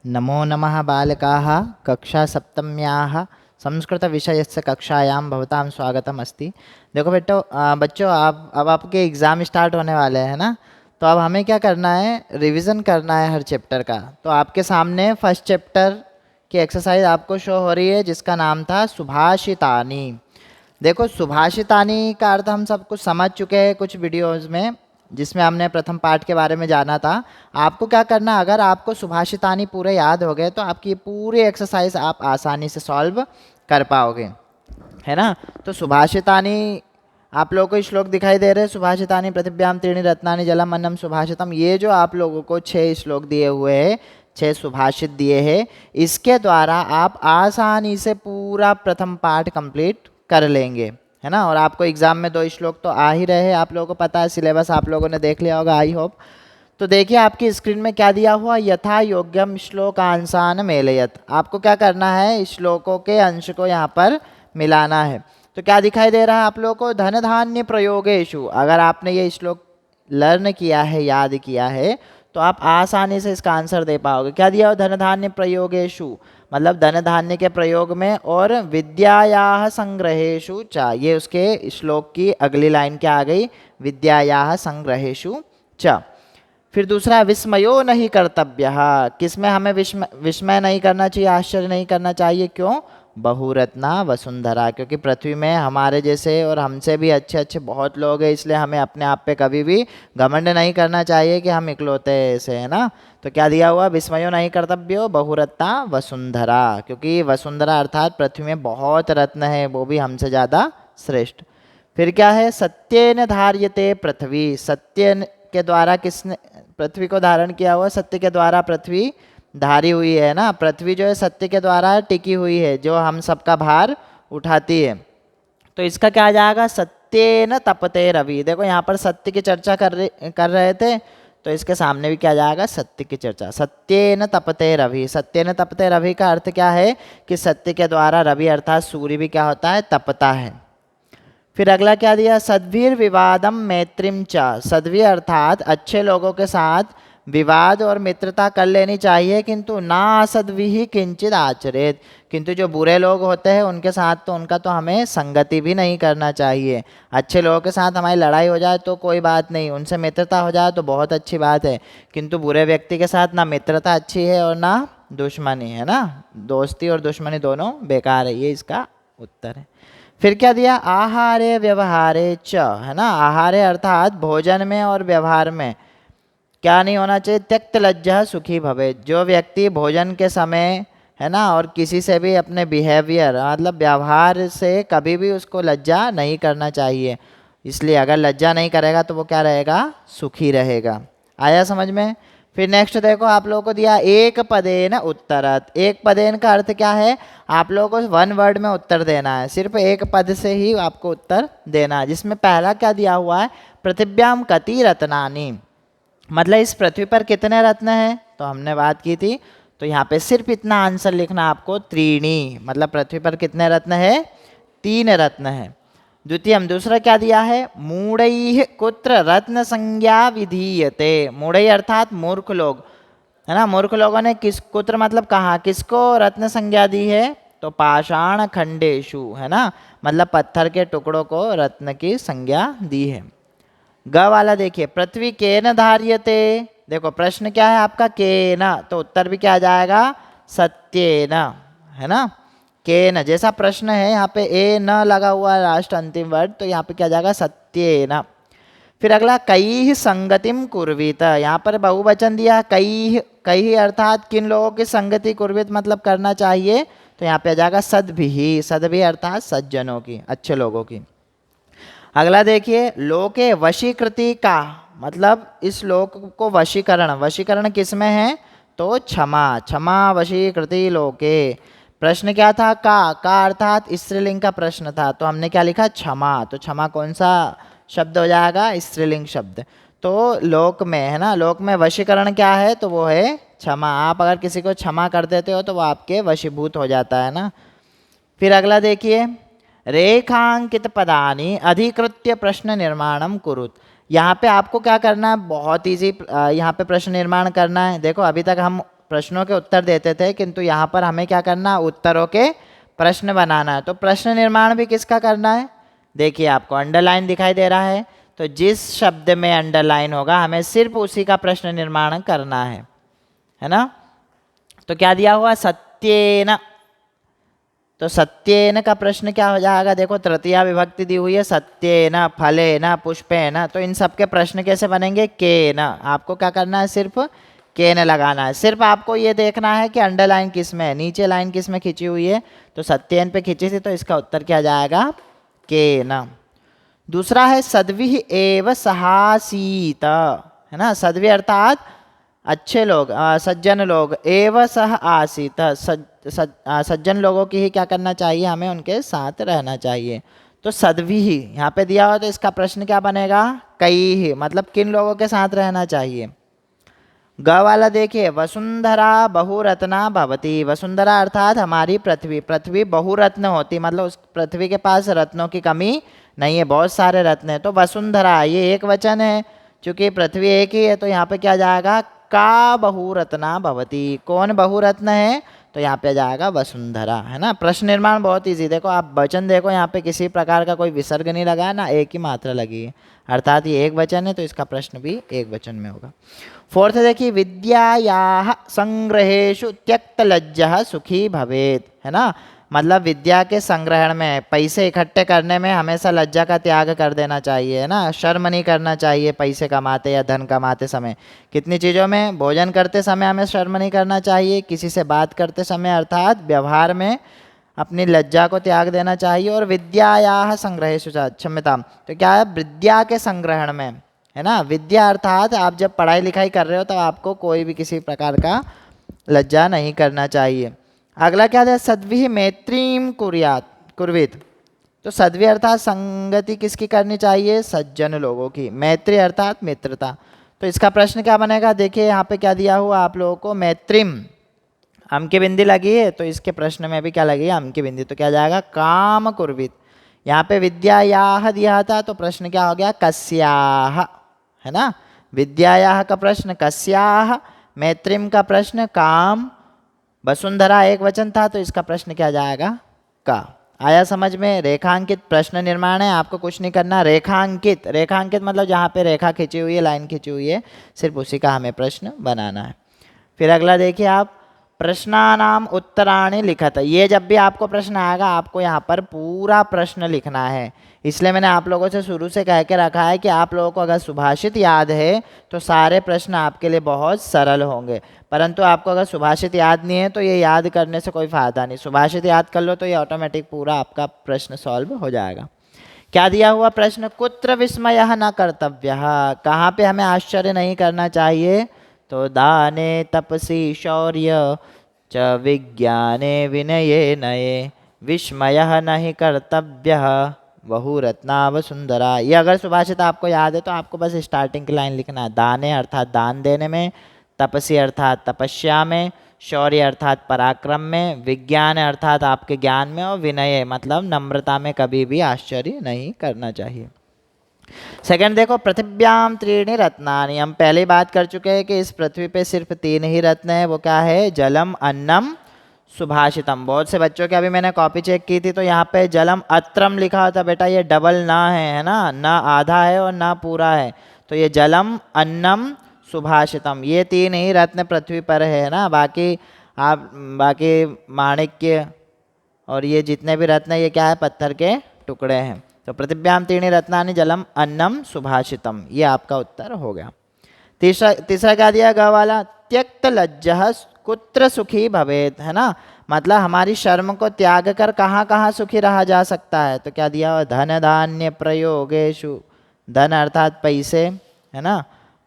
नमो नमः बालकाः कक्षा सप्तम्याः संस्कृतविषयस्य कक्षायां भवतां स्वागतम् अस्ति। देखो बच्चों अब आपके एग्ज़ाम स्टार्ट होने वाले हैं ना। तो अब हमें क्या करना है, रिवीजन करना है हर चैप्टर का। तो आपके सामने फर्स्ट चैप्टर की एक्सरसाइज आपको शो हो रही है जिसका नाम था सुभाषितानी। देखो सुभाषितानी का अर्थ हम सब कुछ समझ चुके हैं कुछ वीडियोज़ में, जिसमें हमने प्रथम पाठ के बारे में जाना था। आपको क्या करना, अगर आपको सुभाषितानी पूरे याद हो गए तो आपकी पूरी एक्सरसाइज आप आसानी से सॉल्व कर पाओगे, है ना। तो सुभाषितानी आप लोगों को श्लोक दिखाई दे रहे हैं, सुभाषितानी पृथिव्याम त्रीणि रत्नानि जलम अन्नम सुभाषितम। ये जो आप लोगों को 6 श्लोक दिए हुए हैं, 6 सुभाषित दिए हैं, इसके द्वारा आप आसानी से पूरा प्रथम पाठ कंप्लीट कर लेंगे, है ना। और आपको एग्जाम में 2 श्लोक तो आ ही रहे हैं, आप लोगों को पता है, सिलेबस आप लोगों ने देख लिया होगा आई होप। तो देखिए आपकी स्क्रीन में क्या दिया हुआ, यथा योग्यम श्लोकांशान मेलयत। आपको क्या करना है, श्लोकों के अंश को यहाँ पर मिलाना है। तो क्या दिखाई दे रहा है आप लोगों को, धन धान्य प्रयोगेशु। अगर आपने ये श्लोक लर्न किया है, याद किया है, तो आप आसानी से इसका आंसर दे पाओगे। क्या दिया हो, धन धान्य प्रयोगेशु, मतलब धन धान्य के प्रयोग में, और विद्यायाः संग्रहेषु च। ये उसके श्लोक की अगली लाइन क्या आ गई, विद्यायाः संग्रहेषु च। फिर दूसरा, विस्मयो नहीं कर्तव्य। किसमें हमें विस्मय नहीं करना चाहिए, आश्चर्य नहीं करना चाहिए, क्यों, बहुरत्ना वसुंधरा। क्योंकि पृथ्वी में हमारे जैसे और हमसे भी अच्छे अच्छे बहुत लोग हैं, इसलिए हमें अपने आप पे कभी भी घमंड नहीं करना चाहिए कि हम इकलौते ऐसे, है ना। तो क्या दिया हुआ, विस्मयो नहीं कर्तव्यो बहुरत्ना वसुंधरा। क्योंकि वसुंधरा अर्थात पृथ्वी में बहुत रत्न है, वो भी हमसे ज़्यादा श्रेष्ठ। फिर क्या है, सत्येन धार्यते पृथ्वी। सत्य के द्वारा किसने पृथ्वी को धारण किया हुआ, सत्य के द्वारा पृथ्वी धारी हुई है ना। पृथ्वी जो है सत्य के द्वारा टिकी हुई है, जो हम सबका भार उठाती है। तो इसका क्या आ जाएगा, सत्येन तपते रवि। देखो यहाँ पर सत्य की चर्चा कर रहे थे, तो इसके सामने भी क्या जाएगा, सत्य की चर्चा। सत्येन तपते रवि। सत्येन तपते रवि का अर्थ क्या है कि सत्य के द्वारा रवि अर्थात सूर्य भी क्या होता है, तपता है। फिर अगला क्या दिया, सद्भिर विवादम मैत्रीम च। सद्भि अर्थात अच्छे लोगों के साथ विवाद और मित्रता कर लेनी चाहिए, किंतु ना असद्भिः किंचित आचरेत। किंतु जो बुरे लोग होते हैं उनके साथ तो उनका तो हमें संगति भी नहीं करना चाहिए। अच्छे लोगों के साथ हमारी लड़ाई हो जाए तो कोई बात नहीं, उनसे मित्रता हो जाए तो बहुत अच्छी बात है, किंतु बुरे व्यक्ति के साथ ना मित्रता अच्छी है और ना दुश्मनी, है ना। दोस्ती और दुश्मनी दोनों बेकार है, ये इसका उत्तर है। फिर क्या दिया, आहारे व्यवहारे च, है ना। आहारे अर्थात भोजन में और व्यवहार में क्या नहीं होना चाहिए, त्यक्त लज्जा सुखी भवे। जो व्यक्ति भोजन के समय, है ना, और किसी से भी अपने बिहेवियर मतलब व्यवहार से कभी भी उसको लज्जा नहीं करना चाहिए। इसलिए अगर लज्जा नहीं करेगा तो वो क्या रहेगा, सुखी रहेगा। आया समझ में। फिर नेक्स्ट देखो आप लोगों को दिया, एक पदेन उत्तरत। एक पदेन का अर्थ क्या है, आप लोगों को 1 वर्ड में उत्तर देना है, सिर्फ एक पद से ही आपको उत्तर देना है। जिसमें पहला क्या दिया हुआ है, पृथिव्याम कति रत्नानि। मतलब इस पृथ्वी पर कितने रत्न हैं, तो हमने बात की थी, तो यहाँ पे सिर्फ इतना आंसर लिखना आपको, त्रीणी। मतलब पृथ्वी पर कितने रत्न है, 3 रत्न है। द्वितीयम, दूसरा क्या दिया है, मूढ़ैः कुत्र रत्न संज्ञा विधीयते। मूढ़ै अर्थात मूर्ख लोग, है ना। मूर्ख लोगों ने किस, कुत्र मतलब कहाँ, किसको रत्न संज्ञा दी है, तो पाषाण खंडेशु, है ना। मतलब पत्थर के टुकड़ों को रत्न की संज्ञा दी है। ग वाला देखिए, पृथ्वी केन धार्यते। देखो प्रश्न क्या है आपका, केन, तो उत्तर भी क्या आ जाएगा, सत्येन, है ना। केन जैसा प्रश्न है, यहाँ पे ए न लगा हुआ लास्ट अंतिम वर्ड, तो यहाँ पे क्या जाएगा, सत्येन। फिर अगला, कई संगतिम कुर्वीत। यहाँ पर बहुवचन दिया, कई। कई अर्थात किन लोगों की संगति, कुर्वीत मतलब करना चाहिए, तो यहाँ पे आ जाएगा सद्भिः। सद्भिः अर्थात सज्जनों की, अच्छे लोगों की। अगला देखिए, लोके वशीकृति का, मतलब इस लोक को वशीकरण, वशीकरण किस में है, तो क्षमा। क्षमा वशीकृति लोके। प्रश्न क्या था, का अर्थात स्त्रीलिंग का प्रश्न था, तो हमने क्या लिखा, क्षमा। तो क्षमा कौन सा शब्द हो जाएगा, स्त्रीलिंग शब्द। तो लोक में, है ना, लोक में वशीकरण क्या है, तो वो है क्षमा। आप अगर किसी को क्षमा कर देते हो तो वो आपके वशीभूत हो जाता है ना। फिर अगला देखिए, रेखांकित पदानि अधिकृत्य प्रश्न निर्माणम कुरुत। यहाँ पे आपको क्या करना है, बहुत ईजी यहाँ पे प्रश्न निर्माण करना है। देखो अभी तक हम प्रश्नों के उत्तर देते थे, किंतु यहाँ पर हमें क्या करना, उत्तरों के प्रश्न बनाना है। तो प्रश्न निर्माण भी किसका करना है, देखिए आपको अंडरलाइन दिखाई दे रहा है, तो जिस शब्द में अंडरलाइन होगा हमें सिर्फ उसी का प्रश्न निर्माण करना है ना। तो क्या दिया हुआ, सत्येन, तो सत्येन का प्रश्न क्या हो जाएगा, देखो तृतीया विभक्ति दी हुई है, सत्येन, फलेन, पुष्पेन, तो इन सब के प्रश्न कैसे बनेंगे, केन। आपको क्या करना है, सिर्फ केन लगाना है। सिर्फ आपको ये देखना है कि अंडरलाइन किस में है, नीचे लाइन किस में खिंची हुई है, तो सत्येन पे खिंची थी, तो इसका उत्तर क्या जाएगा, केन। दूसरा है सद्भिः एव सहासीत, है ना। सद्भि अर्थात अच्छे लोग, सज्जन लोग, एव सह आसीत, सज्जन लोगों की ही क्या करना चाहिए, हमें उनके साथ रहना चाहिए। तो सद्भिः यहाँ पे दिया हुआ, तो इसका प्रश्न क्या बनेगा, कई, मतलब किन लोगों के साथ रहना चाहिए। ग वाला देखिए, वसुंधरा बहुरत्ना भवती, वसुंधरा अर्थात हमारी पृथ्वी, पृथ्वी बहुरत्न होती, मतलब उस पृथ्वी के पास रत्नों की कमी नहीं है, बहुत सारे रत्न है। तो वसुंधरा ये एक वचन है, चूंकि पृथ्वी एक ही है, तो यहाँ पे क्या जाएगा, का बहुरत्ना भवती, कौन बहुरत्न है, तो यहाँ पे जाएगा वसुंधरा, है ना। प्रश्न निर्माण बहुत इजी, देखो आप वचन देखो, यहाँ पे किसी प्रकार का कोई विसर्ग नहीं लगा है ना, एक ही मात्रा लगी है, अर्थात ये एक वचन है, तो इसका प्रश्न भी एक वचन में होगा। फोर्थ देखिए, विद्यायाः संग्रहेषु त्यक्तलज्जः सुखी भवेत्, है ना। मतलब विद्या के संग्रहण में, पैसे इकट्ठे करने में हमेशा लज्जा का त्याग कर देना चाहिए, है ना। शर्म नहीं करना चाहिए पैसे कमाते या धन कमाते समय। कितनी चीज़ों में, भोजन करते समय हमें शर्म नहीं करना चाहिए, किसी से बात करते समय अर्थात व्यवहार में अपनी लज्जा को त्याग देना चाहिए। और विद्यायाः संग्रहेषु क्षम्यतां, तो क्या है, विद्या के संग्रहण में, है ना। विद्या अर्थात आप जब पढ़ाई लिखाई कर रहे हो, तब आपको कोई भी किसी प्रकार का लज्जा नहीं करना चाहिए। अगला क्या है, सद्भिः मैत्रीं कुर्यात्, तो सद्भि अर्थात संगति किसकी करनी चाहिए, सज्जन लोगों की, मैत्री अर्थात मित्रता। तो इसका प्रश्न क्या बनेगा, देखिए यहाँ पे क्या दिया हुआ आप लोगों को, मैत्रीं, अम की बिंदी लगी है, तो इसके प्रश्न में भी क्या लगी है, अम की बिंदी, तो क्या जाएगा, काम कुर्वित। यहाँ पे विद्यायाः दिया था, तो प्रश्न क्या हो गया, कस्याः, है ना। विद्यायाः का प्रश्न कस्याः, मैत्रीं का प्रश्न काम, वसुंधरा एक वचन था, तो इसका प्रश्न क्या जाएगा, का। आया समझ में। रेखांकित प्रश्न निर्माण है, आपको कुछ नहीं करना, रेखांकित, रेखांकित मतलब जहाँ पे रेखा खींची हुई है, लाइन खींची हुई है, सिर्फ उसी का हमें प्रश्न बनाना है। फिर अगला देखिए आप, प्रश्नानाम उत्तराणि लिखत, ये जब भी आपको प्रश्न आएगा, आपको यहाँ पर पूरा प्रश्न लिखना है। इसलिए मैंने आप लोगों से शुरू से कह के रखा है कि आप लोगों को अगर सुभाषित याद है, तो सारे प्रश्न आपके लिए बहुत सरल होंगे, परंतु आपको अगर सुभाषित याद नहीं है, तो ये याद करने से कोई फ़ायदा नहीं। सुभाषित याद कर लो, तो ये ऑटोमेटिक पूरा आपका प्रश्न सॉल्व हो जाएगा। क्या दिया हुआ प्रश्न, कुत्र विस्मयः न कर्तव्यः, कहाँ पे हमें आश्चर्य नहीं करना चाहिए, तो दाने तपसि शौर्य च विज्ञाने विनये नये विस्मयः नहि कर्तव्यः बहुरत्ना वसुंधरा। ये अगर सुभाषित आपको याद है, तो आपको बस स्टार्टिंग की लाइन लिखना है, दाने अर्थात दान देने में, तपस्या अर्थात तपस्या में, शौर्य अर्थात पराक्रम में, विज्ञान अर्थात आपके ज्ञान में, और विनय मतलब नम्रता में कभी भी आश्चर्य नहीं करना चाहिए। सेकंड देखो, पृथिव्याम त्रीणि रत्नानि, हम पहले ही बात कर चुके हैं कि इस पृथ्वी पे सिर्फ 3 ही रत्न है, वो क्या है, जलम, अन्नम, सुभाषितम। बहुत से बच्चों की अभी मैंने कॉपी चेक की थी, तो यहाँ पे जलम अत्रम लिखा होता, बेटा ये डबल ना है ना, ना आधा है और ना पूरा है, तो ये जलम, अन्नम, सुभाषितम, ये 3 ही रत्न पृथ्वी पर है ना। बाकी माणिक्य और ये जितने भी रत्न, ये क्या है, पत्थर के टुकड़े हैं। तो पृथिव्याम त्रीणि रत्नानि जलम अन्नम सुभाषितम, ये आपका उत्तर हो गया। तीसरा क्या दिया, ग वाला, त्यक्त लज्जः कुत्र सुखी भवेत्, है ना। मतलब हमारी शर्म को त्याग कर कहाँ कहाँ सुखी रहा जा सकता है, तो क्या दिया हुआ, धन धान्य प्रयोगेषु, धन अर्थात पैसे, है ना,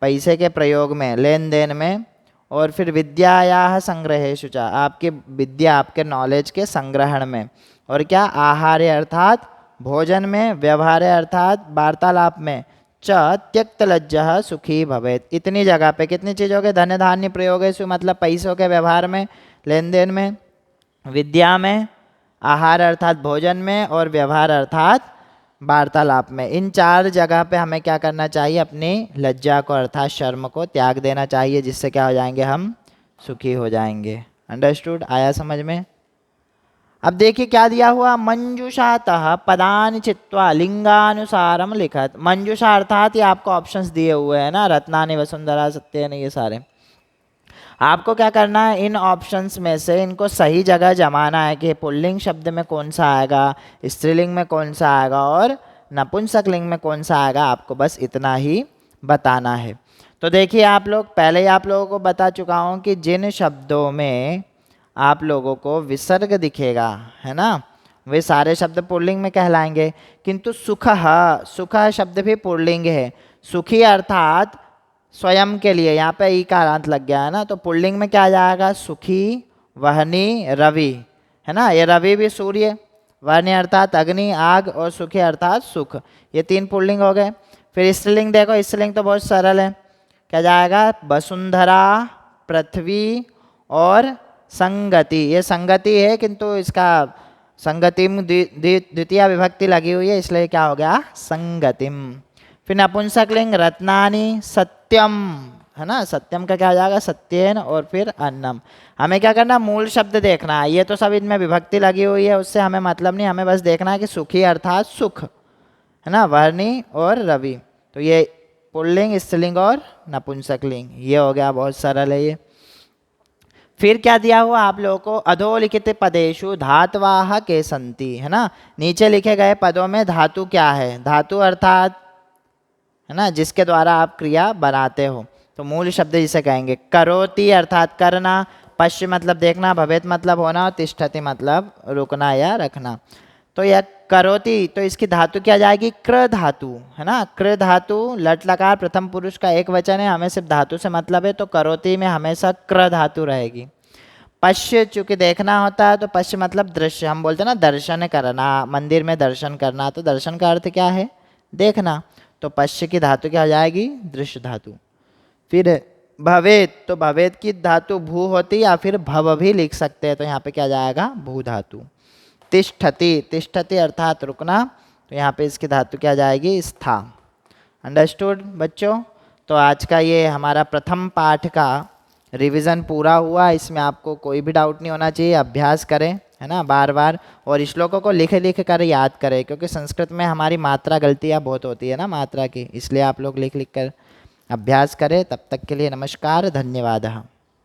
पैसे के प्रयोग में, लेन देन में, और फिर विद्यायाः संग्रहेषु च, आपकी विद्या, आपके नॉलेज के संग्रहण में, और क्या, आहार्य अर्थात भोजन में, व्यवहार अर्थात वार्तालाप में, च त्यक्त लज्जः सुखी भवेत्। इतनी जगह पे कितनी चीज़ों के, धन धान्य प्रयोगेषु मतलब पैसों के व्यवहार में, लेन देन में, विद्या में, आहार अर्थात भोजन में, और व्यवहार अर्थात वार्तालाप में, इन 4 जगह पे हमें क्या करना चाहिए, अपनी लज्जा को अर्थात शर्म को त्याग देना चाहिए, जिससे क्या हो जाएंगे, हम सुखी हो जाएंगे। अंडरस्टूड, आया समझ में? अब देखिए क्या दिया हुआ, मंजुषातः पदानि चित्वा लिंगानुसारम लिखत। मंजुषा अर्थात ये आपको ऑप्शंस दिए हुए हैं ना, रत्नानि वसुंधरा सत्यन, ये सारे आपको क्या करना है, इन ऑप्शंस में से इनको सही जगह जमाना है कि पुल्लिंग शब्द में कौन सा आएगा, स्त्रीलिंग में कौन सा आएगा और नपुंसक लिंग में कौन सा आएगा, आपको बस इतना ही बताना है। तो देखिए आप लोग, पहले ही आप लोगों को बता चुका हूँ कि जिन शब्दों में आप लोगों को विसर्ग दिखेगा, है ना, वे सारे शब्द पुल्लिंग में कहलाएंगे। किंतु सुखः, सुखः शब्द भी पुल्लिंग है। सुखी अर्थात स्वयं के लिए, यहाँ पे ई का अंत लग गया है ना, तो पुल्लिंग में क्या आ जाएगा, सुखी, वहनी, रवि, है ना। ये रवि भी सूर्य, वहनी अर्थात अग्नि आग, और सुखी अर्थात सुख, ये 3 पुल्लिंग हो गए। फिर स्त्रीलिंग देखो, स्त्रीलिंग तो बहुत सरल है, क्या जाएगा, वसुंधरा, पृथ्वी और संगति। ये संगति है किंतु इसका संगतिम द्वितीय विभक्ति लगी हुई है, इसलिए क्या हो गया, संगतिम। फिर नपुंसक लिंग रत्नानि सत्यम, है ना, सत्यम का क्या हो जाएगा, सत्येन, और फिर अन्नम। हमें क्या करना, मूल शब्द देखना है, ये तो सब इनमें विभक्ति लगी हुई है, उससे हमें मतलब नहीं, हमें बस देखना है कि सुखी अर्थात सुख, है ना, वर्णी और रवि। तो ये पुल्लिंग, स्त्रीलिंग और नपुंसक लिंग, ये हो गया, बहुत सरल है ये। फिर क्या दिया हुआ आप लोगों को, अधोलिखित पदेशु धातवाह के संति, है ना, नीचे लिखे गए पदों में धातु क्या है, धातु अर्थात, है ना, जिसके द्वारा आप क्रिया बनाते हो, तो मूल शब्द जिसे कहेंगे। करोति अर्थात करना, पश्य मतलब देखना, भवेत मतलब होना, और तिष्ठति मतलब रुकना या रखना। तो यह करोति, तो इसकी धातु क्या जाएगी, क्र धातु, है ना, क्र धातु, लट लकार प्रथम पुरुष का एक वचन है, हमें सिर्फ धातु से मतलब है, तो करोति में हमेशा क्र धातु रहेगी। पश्य चूंकि देखना होता है, तो पश्य मतलब दृश्य, हम बोलते हैं ना दर्शन करना, मंदिर में दर्शन करना, तो दर्शन का अर्थ क्या है, देखना, तो पश्य की धातु क्या हो जाएगी, दृश्य धातु। फिर भवेत, तो भवेत की धातु भू होती, या फिर भव भी लिख सकते हैं, तो यहाँ पे क्या जाएगा, भू धातु। तिष्ठति, तिष्ठति अर्थात रुकना, तो यहाँ पे इसकी धातु क्या जाएगी, स्था। अंडरस्टूड बच्चों? तो आज का ये हमारा प्रथम पाठ का रिवीजन पूरा हुआ, इसमें आपको कोई भी डाउट नहीं होना चाहिए, अभ्यास करें, है ना, बार बार, और श्लोकों को लिख लिख कर याद करें, क्योंकि संस्कृत में हमारी मात्रा गलतियाँ बहुत होती है ना, मात्रा की, इसलिए आप लोग लिख लिख कर अभ्यास करें। तब तक के लिए नमस्कार, धन्यवाद।